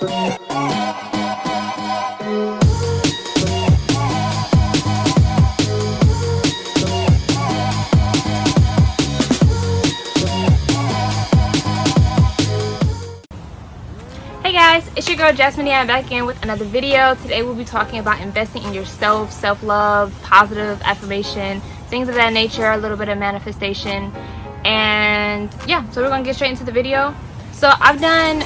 Hey guys, it's your girl Jasmine Dion back again with another video. Today we'll be talking about investing in yourself, self-love, positive affirmation, things of that nature, a little bit of manifestation. And yeah, so we're gonna get straight into the video. So I've done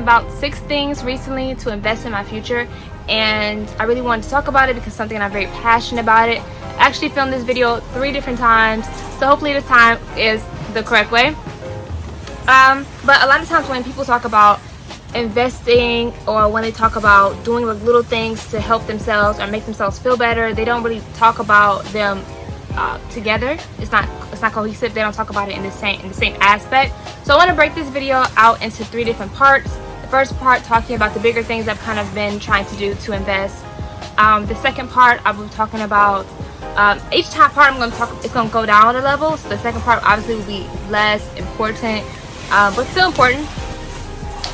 about 6 things recently to invest in my future, and I really wanted to talk about it because it's something I'm very passionate about it. I actually filmed this video 3 different times, so hopefully this time is the correct way. But a lot of times when people talk about investing, or when they talk about doing like little things to help themselves or make themselves feel better, they don't really talk about them together. It's not cohesive. They don't talk about it in the same aspect. So I want to break this video out into 3 different parts. The first part talking about the bigger things I've kind of been trying to do to invest. The second part I will be talking about each top part it's going to go down a level. So the second part obviously will be less important, but still important.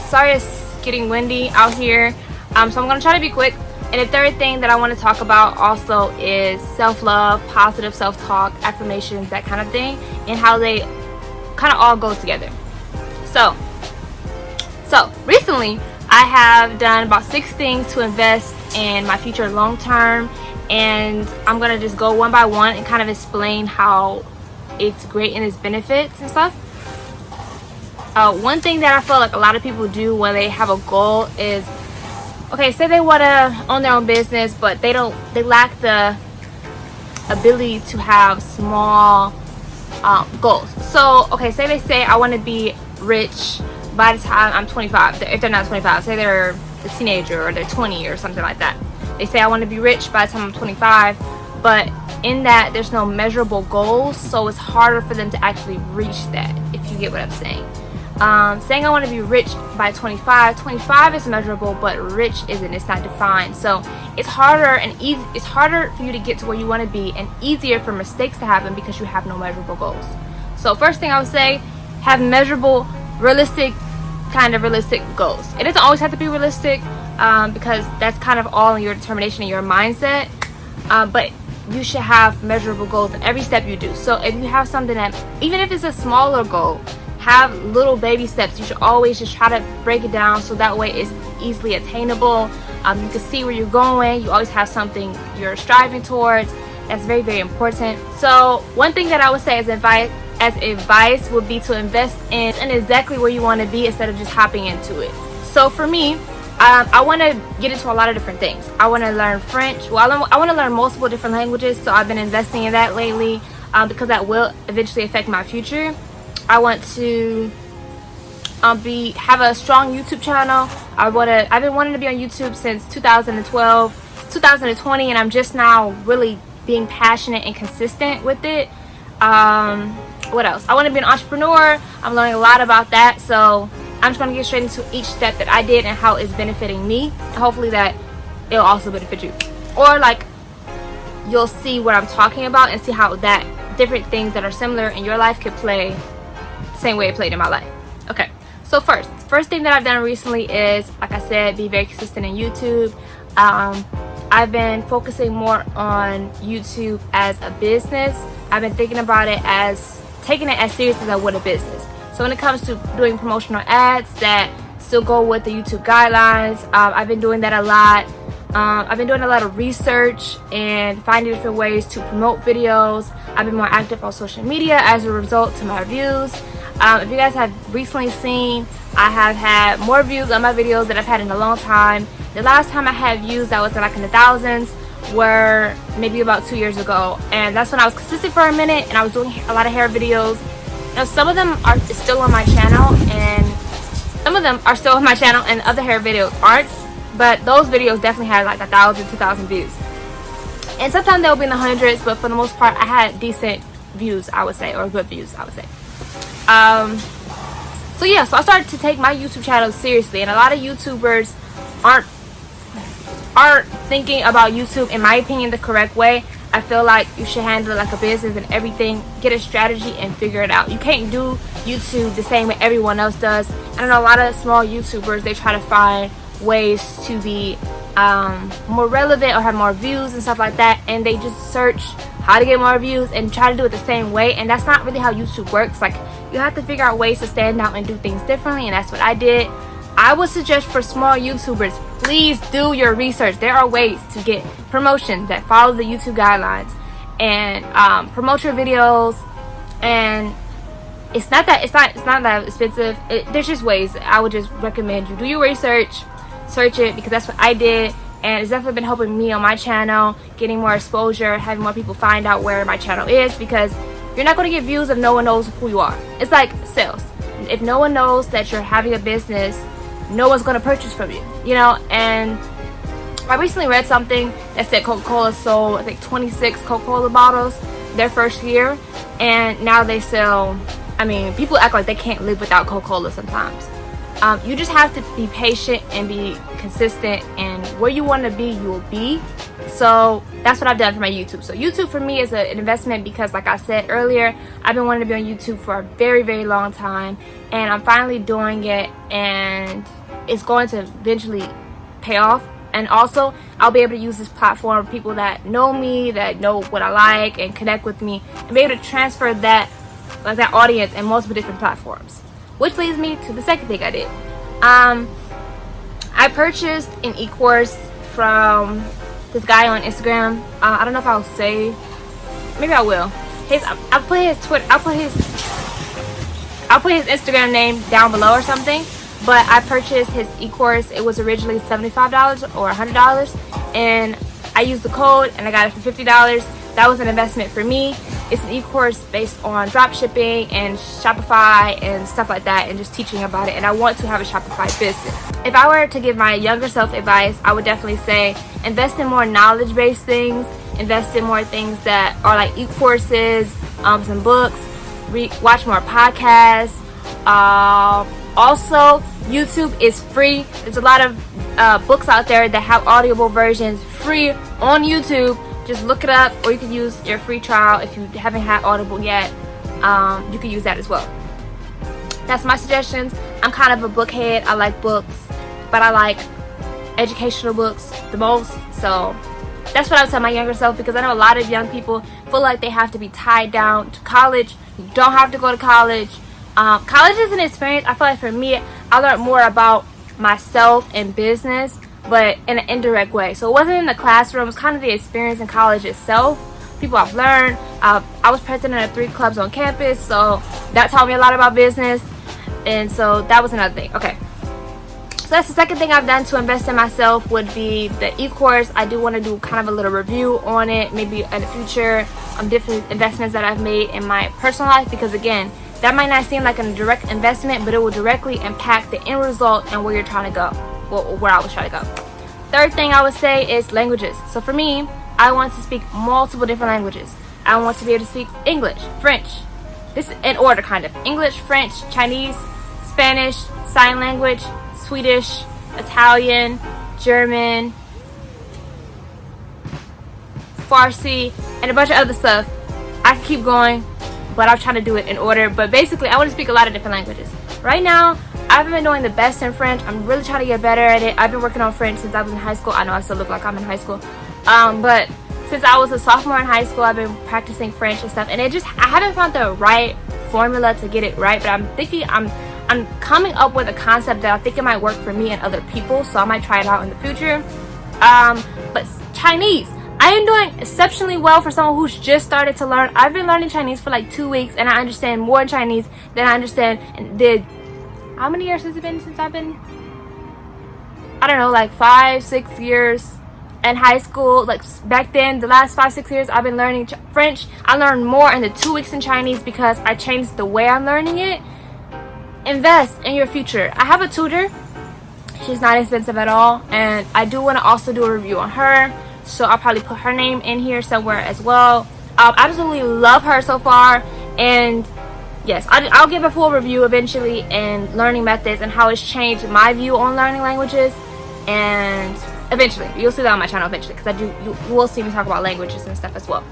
Sorry it's getting windy out here, so I'm going to try to be quick. And the third thing that I want to talk about also is self-love, positive self-talk, affirmations, that kind of thing, and how they kind of all go together. So recently I have done about 6 things to invest in my future long term, and I'm going to just go one by one and kind of explain how it's great and its benefits and stuff. One thing that I feel like a lot of people do when they have a goal is, okay, say they want to own their own business, but they lack the ability to have small goals. So okay, say they say I want to be rich by the time I'm 25. If they're not 25, say they're a teenager or they're 20 or something like that. They say I want to be rich by the time I'm 25, but in that there's no measurable goals, so it's harder for them to actually reach that, if you get what I'm saying. Saying I want to be rich by 25 is measurable, but rich isn't. It's not defined. So it's harder it's harder for you to get to where you want to be, and easier for mistakes to happen because you have no measurable goals. So first thing I would say, have measurable, realistic goals. It doesn't always have to be realistic, because that's kind of all in your determination and your mindset, but you should have measurable goals in every step you do. So if you have something that, even if it's a smaller goal, have little baby steps. You should always just try to break it down so that way it's easily attainable. You can see where you're going. You always have something you're striving towards. That's very, very important. So one thing that I would say as advice would be to invest in exactly where you want to be instead of just hopping into it. So for me, I want to get into a lot of different things. I want to learn French. Well, I want to learn multiple different languages, so I've been investing in that lately, because that will eventually affect my future. I want to have a strong YouTube channel. I've been wanting to be on YouTube since 2020, and I'm just now really being passionate and consistent with it. What else? I want to be an entrepreneur. I'm learning a lot about that, so I'm just going to get straight into each step that I did and how it's benefiting me. Hopefully that it'll also benefit you, or like you'll see what I'm talking about and see how that different things that are similar in your life could play same way it played in my life. Okay, so first thing that I've done recently is, like I said, be very consistent in YouTube. I've been focusing more on YouTube as a business. I've been thinking about it as taking it as serious as I would a business. So when it comes to doing promotional ads that still go with the YouTube guidelines, I've been doing that a lot. I've been doing a lot of research and finding different ways to promote videos. I've been more active on social media as a result to my views. If you guys have recently seen, I have had more views on my videos than I've had in a long time. The last time I had views that was like in the thousands were maybe about 2 years ago, and that's when I was consistent for a minute and I was doing a lot of hair videos. Now some of them are still on my channel, and other hair videos aren't, but those videos definitely had like 1,000, 2,000 views, and sometimes they'll be in the hundreds, but for the most part I had decent views, I would say, or good views, I would say. So yeah, so I started to take my YouTube channel seriously, and a lot of YouTubers aren't thinking about YouTube, in my opinion, the correct way. I feel like you should handle it like a business and everything. Get a strategy and figure it out. You can't do YouTube the same way everyone else does. And I know a lot of small YouTubers, they try to find ways to be more relevant or have more views and stuff like that, and they just search how to get more views and try to do it the same way, and that's not really how YouTube works. Like, you have to figure out ways to stand out and do things differently, and that's what I did. I would suggest for small YouTubers, please do your research. There are ways to get promotions that follow the YouTube guidelines and promote your videos, and it's not that expensive. There's just ways. I would just recommend you do your research, search it, because that's what I did, and it's definitely been helping me on my channel, getting more exposure, having more people find out where my channel is, because you're not going to get views if no one knows who you are. It's like sales. If no one knows that you're having a business, no one's going to purchase from you, you know. And I recently read something that said Coca-Cola sold, I think, 26 Coca-Cola bottles their first year, and now they sell, I mean, people act like they can't live without Coca-Cola sometimes. You just have to be patient and be consistent, and where you want to be, you will be. So that's what I've done for my YouTube. So YouTube for me is an investment because, like I said earlier, I've been wanting to be on YouTube for a very, very long time, and I'm finally doing it, and it's going to eventually pay off. And also, I'll be able to use this platform for people that know me, that know what I like, and connect with me, and be able to transfer that, like, that audience in multiple different platforms. Which leads me to the second thing I did. I purchased an e-course from this guy on Instagram. I don't know if I'll say, maybe I will. I'll put his Instagram name down below or something. But I purchased his e-course. It was originally $75 or $100, and I used the code and I got it for $50. That was an investment for me. It's an e-course based on drop shipping and Shopify and stuff like that, and just teaching about it, and I want to have a Shopify business. If I were to give my younger self advice, I would definitely say invest in more knowledge-based things, invest in more things that are like e-courses, some books, watch more podcasts. Also, YouTube is free. There's a lot of books out there that have audible versions free on YouTube. Just look it up, or you can use your free trial if you haven't had Audible yet. You can use that as well. That's my suggestions. I'm kind of a book head. I like books, but I like educational books the most. So that's what I would tell my younger self, because I know a lot of young people feel like they have to be tied down to college. You don't have to go to college. College is an experience. I feel like for me, I learned more about myself and business, but in an indirect way. So it wasn't in the classroom. It was kind of the experience in college itself. People I've learned. I was president of 3 clubs on campus, so that taught me a lot about business. And so that was another thing. Okay. So that's the second thing I've done to invest in myself, would be the e-course. I do want to do kind of a little review on it, maybe in the future, different investments that I've made in my personal life, because again, that might not seem like a direct investment, but it will directly impact the end result and where you're trying to go, where I was trying to go. Third thing I would say is languages. So for me, I want to speak multiple different languages. I want to be able to speak English, French. This is in order, kind of. English, French, Chinese, Spanish, sign language, Swedish, Italian, German, Farsi, and a bunch of other stuff. I can keep going, but I'm trying to do it in order. But basically, I want to speak a lot of different languages. Right now, I haven't been doing the best in French. I'm really trying to get better at it. I've been working on French since I was in high school. I know I still look like I'm in high school. But since I was a sophomore in high school, I've been practicing French and stuff. And I haven't found the right formula to get it right. But I'm thinking, I'm coming up with a concept that I think it might work for me and other people. So I might try it out in the future. But Chinese, I am doing exceptionally well for someone who's just started to learn. I've been learning Chinese for like 2 weeks, and I understand more Chinese than I understand and did. How many years has it been since I've been? I don't know, like 5-6 years in high school. Like back then, the last 5-6 years, I've been learning French. I learned more in the 2 weeks in Chinese because I changed the way I'm learning it. Invest in your future. I have a tutor. She's not expensive at all, and I do want to also do a review on her. So I'll probably put her name in here somewhere as well. I absolutely love her so far, and yes, I'll give a full review eventually, and learning methods and how it's changed my view on learning languages. And eventually, you'll see that on my channel eventually, because you will see me talk about languages and stuff as well.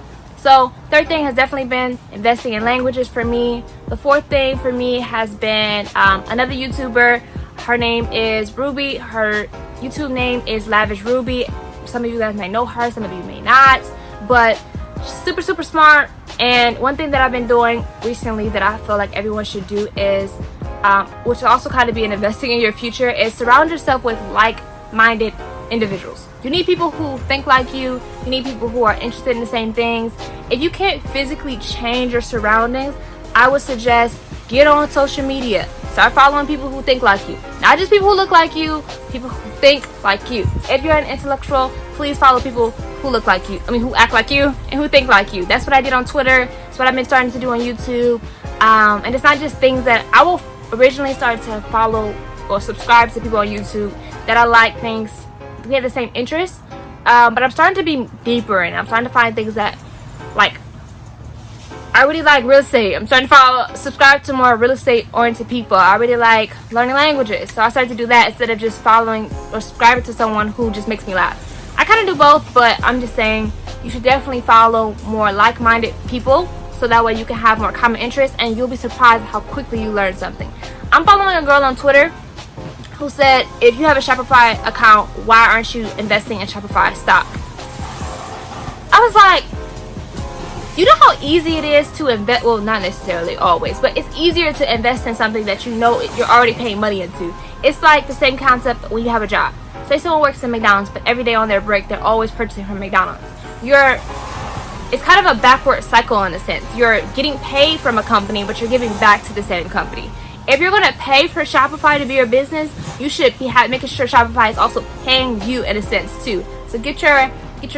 So third thing has definitely been investing in languages for me. The fourth thing for me has been another YouTuber. Her name is Ruby. Her YouTube name is Lavish Ruby. Some of you guys may know her, some of you may not, but she's super smart. And one thing that I've been doing recently that I feel like everyone should do is, which will also kind of be in investing in your future, is surround yourself with like-minded individuals. You need people who think like you. You need people who are interested in the same things. If you can't physically change your surroundings, I would suggest get on social media. Start following people who think like you. Not just people who look like you, people who think like you. If you're an intellectual, please follow people who look like you. Who act like you and who think like you. That's what I did on Twitter. That's what I've been starting to do on YouTube. And it's not just things that I will originally start to follow or subscribe to people on YouTube that I like things. We have the same interests, but I'm starting to be deeper, and I'm starting to find things that, like, I really like real estate. I'm starting to subscribe to more real estate oriented people. I really like learning languages, so I started to do that instead of just following or subscribing to someone who just makes me laugh. I kind of do both, but I'm just saying you should definitely follow more like-minded people, so that way you can have more common interests, and you'll be surprised how quickly you learn something. I'm following a girl on Twitter who said, if you have a Shopify account, why aren't you investing in Shopify stock? I was like, you know how easy it is to invest, well, not necessarily always, but it's easier to invest in something that you know you're already paying money into. It's like the same concept when you have a job. Say someone works at McDonald's, but every day on their break, they're always purchasing from McDonald's. It's kind of a backward cycle in a sense. You're getting paid from a company, but you're giving back to the same company. If you're going to pay for Shopify to be your business, you should be making sure Shopify is also paying you in a sense too. So get your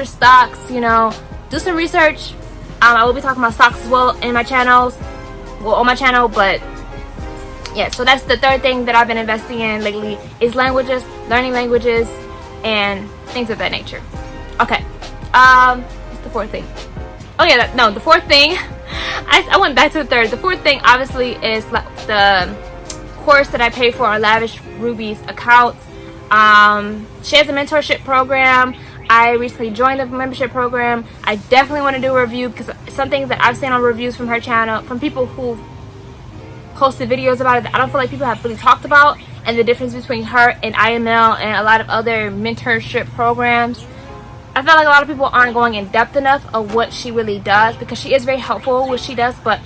stocks, do some research. I will be talking about stocks as well in my channels, on my channel, but yeah, so that's the third thing that I've been investing in lately is languages, learning languages, and things of that nature. Okay, what's the fourth thing? Oh yeah, the fourth thing, I went back to the third. The fourth thing obviously is the course that I pay for on Lavish Ruby's account. She has a mentorship program. I recently joined the membership program. I definitely want to do a review because some things that I've seen on reviews from her channel, from people who posted videos about it, that I don't feel like people have really talked about, and the difference between her and IML and a lot of other mentorship programs. I feel like a lot of people aren't going in depth enough of what she really does, because she is very helpful with what she does, but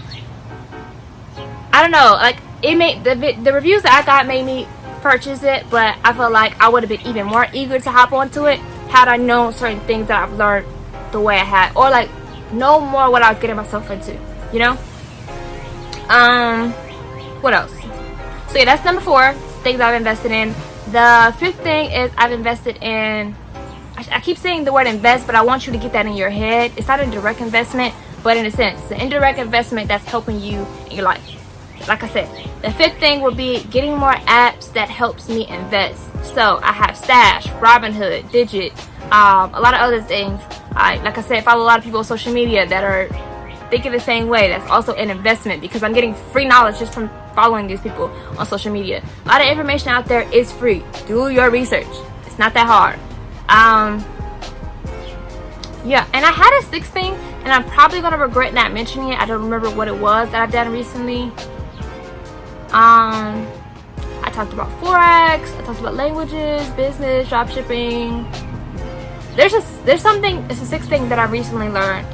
I don't know, like it made the reviews that I got made me purchase it, but I feel like I would have been even more eager to hop onto it had I known certain things that I've learned the way I had, or like know more what I was getting myself into, what else? So yeah, that's number 4 things I've invested in. The 5th thing is I've invested in, I keep saying the word invest, but I want you to get that in your head. It's not a direct investment, but in a sense, the indirect investment that's helping you in your life. Like I said, the 5th thing would be getting more apps that helps me invest. So I have Stash, Robinhood, Digit, a lot of other things. Like I said, follow a lot of people on social media that are thinking the same way. That's also an investment, because I'm getting free knowledge just from following these people on social media. A lot of information out there is free. Do your research. It's not that hard. Yeah, and I had a 6th thing, and I'm probably gonna regret not mentioning it. I don't remember what it was that I've done recently. I talked about Forex, I talked about languages, business, dropshipping. There's something, it's a 6th thing that I recently learned,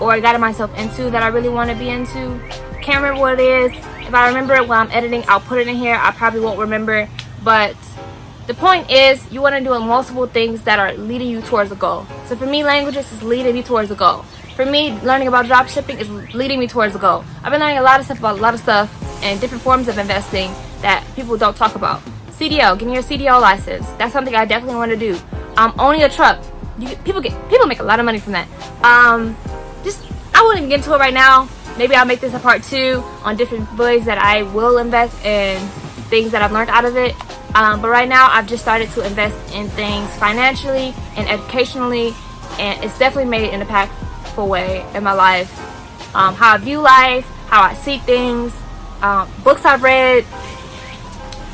or I got myself into, that I really want to be into. Can't remember what it is. If I remember it while I'm editing, I'll put it in here. I probably won't remember, but the point is, you want to do multiple things that are leading you towards a goal. So for me, languages is leading me towards a goal. For me, learning about dropshipping is leading me towards a goal. I've been learning a lot of stuff about a lot of stuff and different forms of investing that people don't talk about. CDL, getting your CDL license. That's something I definitely want to do. Owning a truck. People make a lot of money from that. I wouldn't even get into it right now. Maybe I'll make this a part 2 on different ways that I will invest in things that I've learned out of it. But right now, I've just started to invest in things financially and educationally, and it's definitely made an impactful way in my life. How I view life, how I see things, books I've read.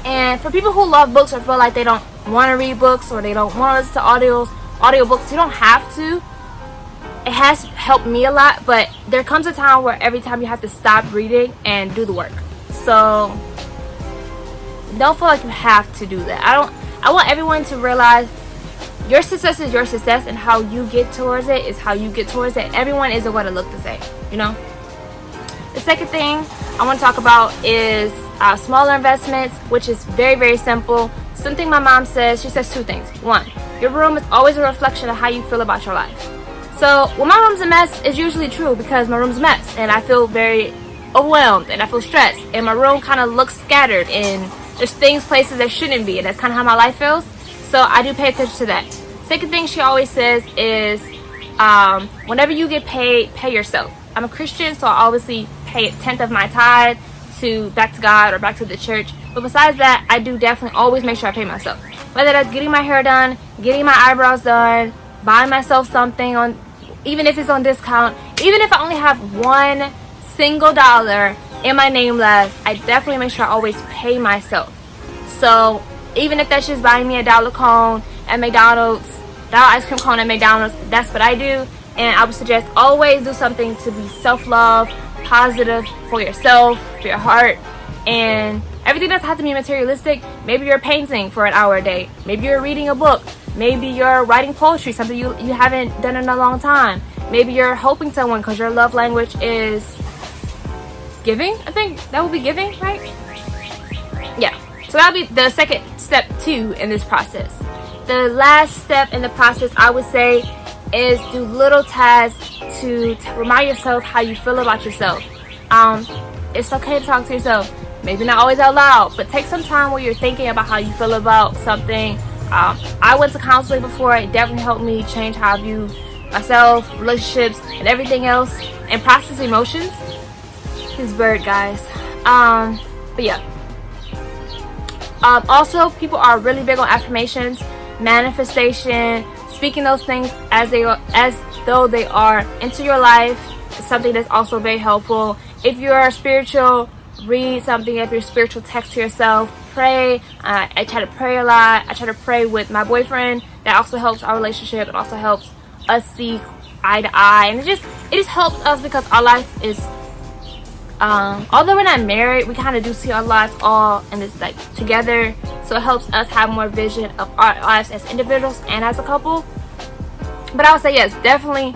And for people who love books or feel like they don't want to read books or they don't want to listen to audiobooks, you don't have to. it has helped me a lot, but there comes a time where every time you have to stop reading and do the work. So don't feel like you have to do that. I want everyone to realize your success is your success, and how you get towards it is how you get towards it. Everyone isn't going to look the same, you know. The second thing I want to talk about is smaller investments, which is very, very simple. Something my mom says, she says two things. One, your room is always a reflection of how you feel about your life. So when my room's a mess, it's usually true, because my room's a mess and I feel very overwhelmed and I feel stressed, and my room kind of looks scattered and there's things places that shouldn't be, and that's kind of how my life feels. So I do pay attention to that. Second thing she always says is whenever you get paid, pay yourself. I'm a Christian, so I obviously pay a tenth of my tithe back to God or back to the church. But besides that, I do definitely always make sure I pay myself. Whether that's getting my hair done, getting my eyebrows done, buying myself something on, even if it's on discount, even if I only have $1 single in my name left, I definitely make sure I always pay myself. So even if that's just buying me a dollar cone at McDonald's, dollar ice cream cone at McDonald's, that's what I do. And I would suggest always do something to be self-love, positive for yourself, for your heart, and everything doesn't have to be materialistic. Maybe you're painting for an hour a day. Maybe you're reading a book. Maybe you're writing poetry, something you haven't done in a long time. Maybe you're helping someone because your love language is giving. I think that would be giving, right? Yeah. So that'll be the second step 2 in this process. The last step in the process, I would say, is do little tasks to remind yourself how you feel about yourself. It's okay to talk to yourself. Maybe not always out loud, but take some time where you're thinking about how you feel about something. I went to counseling before. It definitely helped me change how I view myself, relationships, and everything else, and process emotions. His bird, guys. But yeah. Also, people are really big on affirmations, manifestation, speaking those things as though they are into your life. It's something that's also very helpful. If you're spiritual, read something. If you're spiritual, text to yourself, pray. I try to pray a lot. I try to pray with my boyfriend. That also helps our relationship. It also helps us see eye to eye, and it just helps us, because our life is although we're not married, we kind of do see our lives all in this, like, together. So it helps us have more vision of our lives as individuals and as a couple. But I would say, yes, definitely,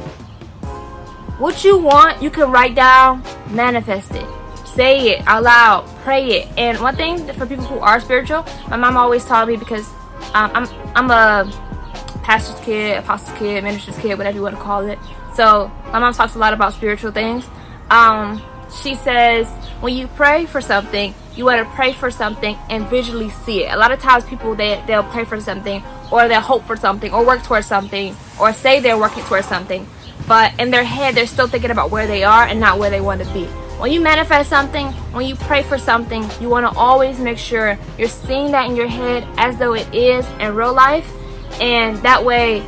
what you want, you can write down, manifest it, say it out loud, pray it. And one thing for people who are spiritual, my mom always taught me, because I'm a pastor's kid, apostle's kid, minister's kid, whatever you want to call it. So my mom talks a lot about spiritual things. She says when you pray for something, you want to pray for something and visually see it. A lot of times people, they'll pray for something, or they'll hope for something, or work towards something, or say they're working towards something, but in their head they're still thinking about where they are and not where they want to be. When you manifest something, when you pray for something, you want to always make sure you're seeing that in your head as though it is in real life, and that way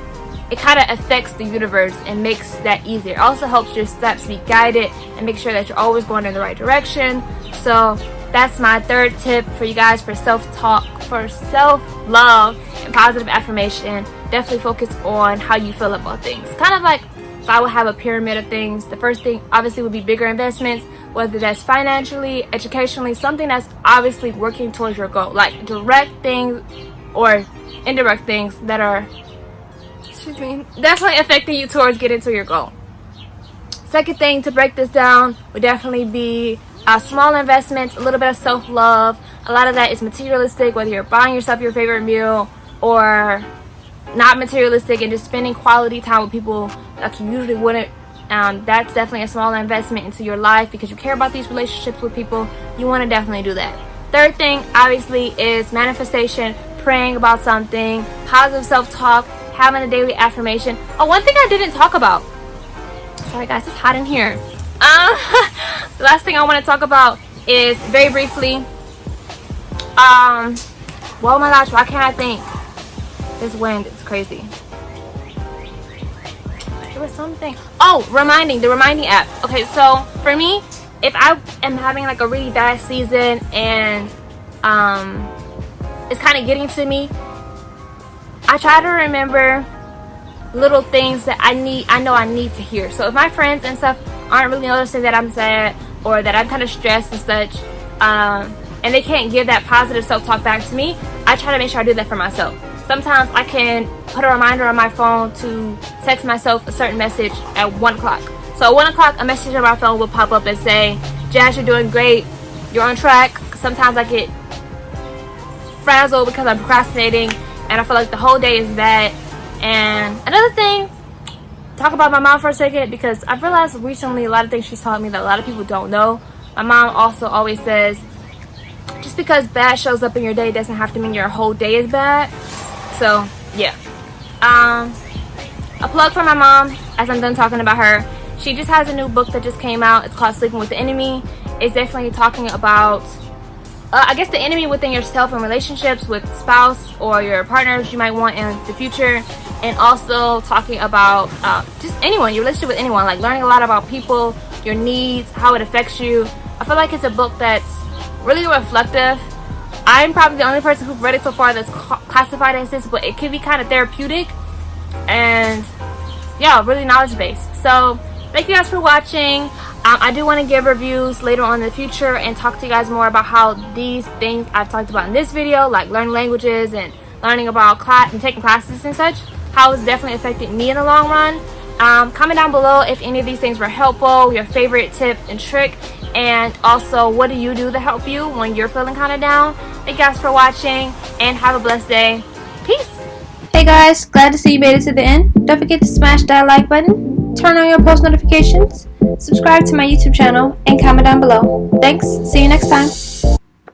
it kind of affects the universe and makes that easier. It also helps your steps be guided and make sure that you're always going in the right direction. So that's my third tip for you guys for self-talk, for self-love and positive affirmation. Definitely focus on how you feel about things. Kind of like if I would have a pyramid of things, the first thing obviously would be bigger investments, whether that's financially, educationally, something that's obviously working towards your goal, like direct things or indirect things that are definitely affecting you towards getting to your goal. Second thing to break this down would definitely be small investments, a little bit of self-love. A lot of that is materialistic, whether you're buying yourself your favorite meal or not materialistic and just spending quality time with people like you usually wouldn't. That's definitely a small investment into your life, because you care about these relationships with people. You want to definitely do that. Third thing obviously is manifestation, praying about something, positive self-talk, having a daily affirmation. Oh, one thing I didn't talk about. Sorry guys, it's hot in here. The last thing I want to talk about is, very briefly, well, my gosh, why can't I think? This wind is crazy. There was something. Oh, the reminding app. Okay, so for me, if I am having like a really bad season and it's kind of getting to me, I try to remember little things that I know I need to hear. So if my friends and stuff aren't really noticing that I'm sad or that I'm kind of stressed and such, and they can't give that positive self-talk back to me, I try to make sure I do that for myself. Sometimes I can put a reminder on my phone to text myself a certain message at 1 o'clock. So at 1 o'clock, a message on my phone will pop up and say, Jazz, you're doing great, you're on track. Sometimes I get frazzled because I'm procrastinating and I feel like the whole day is bad. And another thing, talk about my mom for a second, because I've realized recently a lot of things she's taught me that a lot of people don't know. My mom also always says, just because bad shows up in your day doesn't have to mean your whole day is bad. So yeah, a plug for my mom as I'm done talking about her. She just has a new book that just came out. It's called Sleeping with the Enemy. It's definitely talking about I guess the enemy within yourself and relationships with spouse or your partners you might want in the future, and also talking about just anyone, your relationship with anyone, like learning a lot about people, your needs, how it affects you. I feel like it's a book that's really reflective. I'm probably the only person who's read it so far that's classified as this, but it can be kind of therapeutic and yeah, really knowledge based. So thank you guys for watching. I do want to give reviews later on in the future and talk to you guys more about how these things I've talked about in this video, like learning languages and learning about class and taking classes and such, how it's definitely affected me in the long run. Comment down below if any of these things were helpful, your favorite tip and trick, and also what do you do to help you when you're feeling kind of down. Thank you guys for watching and have a blessed day. Peace. Hey guys, glad to see you made it to the end. Don't forget to smash that like button, turn on your post notifications, subscribe to my YouTube channel, and comment down below. Thanks, see you next time.